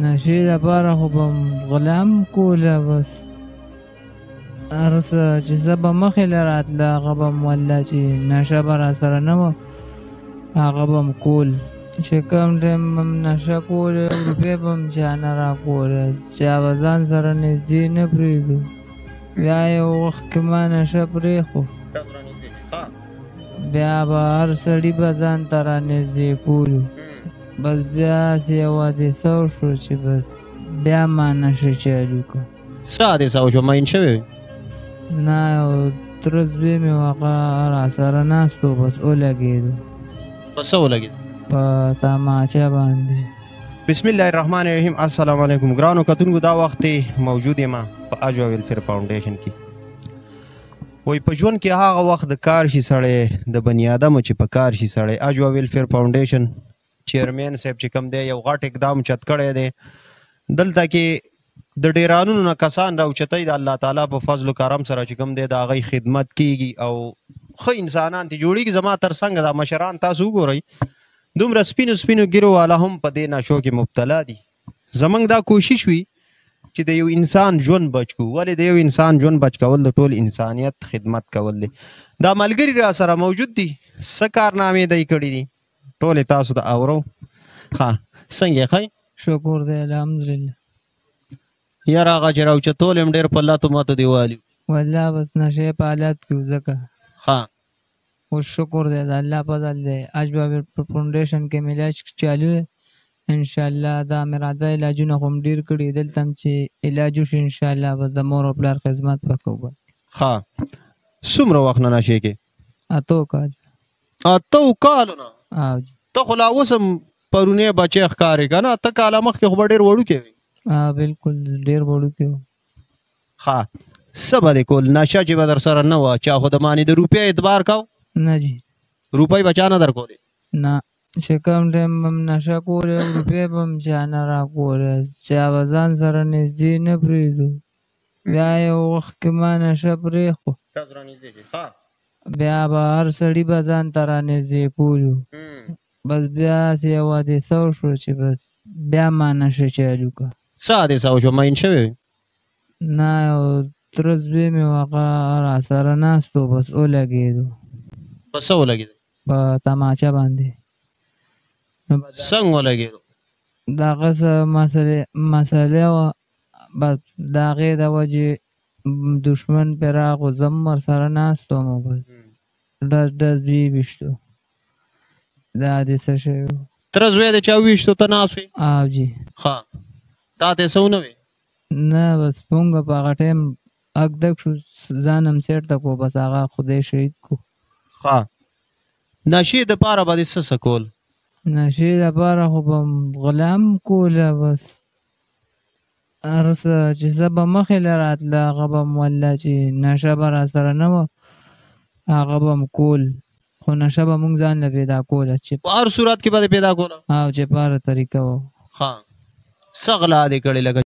نشې دپاره خو به غلام کوله بس هر څه چې زه به مخې له راتله هغه به م والله چې نشه به راسره نه وه هغه به م کول چې کوم ټایم به م نشه کولې روپۍ به م چا نه راکولې چا به ځان سره نږدې نه پرېږدو بیا یو وخت کې ما نشه پرېښو بیا به هر سړي به ځان ته رانږدې کولو بس بیا هسې یو حادثه وشوه چې بس بیا ما نشه چالو کړه څه حادثه وشوه ماین شوی نه یو تره زوی مې و هغه راسره ناست و بس ولګېدو په څه ولګېد په تماچه باندې بسم الله الرحمن الرحیم السلام علیکم ګرانو کتونکو دا وخت موجود یم په اجوا ویلفیر فاونډیشن کې وایي په ژوند کې هغه وخت د کار شي سړی د بني ادمو چې په کار شي سړی اجوا ویلفیر فاونډیشن چیرمین صاحب چې کوم دی یو غټ اقدام چت کړی دی دلته کې د ډیرانونو نه کسان راوچتئ د الله تعالی په فضل و کرم سره چې کوم دی د هغوی خدمت کیږي او ښه انسانان ترې جوړېږي زما تر څنګه دا مشران تاسو وګورئ دومره سپینو سپینو ګیرو والا هم په دې نشو کې مبتلا دي زموږ دا کوشش وي چې د یو انسان ژوند بچ کړو ولې د یو انسان ژوند بچ کول د ټول انسانیت خدمت کول دی دا ملګري را سره موجود دي څه کارنامې دی کړي دي ټولې تاسو ته اورو ښه څنګه ښه شکر دی الحمدلله یاره هغه چې راوچتول یم ډېر په لاتو ماتو دی والي والله بس نشې په حالت کې و ځکه ښه اوس شکر دی د الله فضل دی اجوا فاونډیشن کې مې علاج چالو دی انشاءالله دا مې راځه علاجونه خو م ډېر کړي دلته هم چې علاج وشي انشاءالله به د مور او پلار خدمت به کوو ښه څومره وخت نه نشې کې 8 کال 8 کالو نه او جي ته خو لا اوس هم پرونی بچی ښکارې که نه 8 کاله مخکې خو به ډېر وړوکی وي بالکل ډېر وړوکی و ښه څه به دې کول نشه چې به در سره نه وه چا خو د مانې د روپۍ اعتبار کو نه جي روپۍ به چا نه در کولې نه چې کوم ټایم به م نشه کولې روپۍ به م چا نه راکولې چا به ځان سره نږدې نه پرېږدو بیا یو وخت کې ما نشه پرېښو بیا به هر سړي به ځان ته رانږدې کولو بس بیا هسې یو حادثه وشوه چې بس بیا ما نشه چالو کړه څه حادثه وشوه ماین شوی نه یو تره زوی مې و هغه راسره ناست و بس ولګېدو په څه ولګېد په تماچه باندې څنګه ولګېدو د هغه څه مسلې وه بس د هغې د وجې دشمن پرې راغو زه هم ورسره ناست وم بس ډز ډز ویشتو دا حادثه شوې وه تره زوی د چا وویشتو ته ناست وې او جي ښه تا ته یې څه ونه وې نه بس مونږ په هغه ټایم اک دک شو ځان هم چېرته کړو بس هغه خدای شهید کړو ښه نشې دپاره به دې څه کول نشې دپاره خو به غلام کوله بس هر څه چې زه به مخې له راتله هغه به م والله چې نشه به راسره نه وه هغه به م کول خو نشه به مونږ ځان له پیدا کوله چې په هر صورت کې به دې پیدا کوله او چې په هره طریقه وه ښه څه غلا دې کړې لکه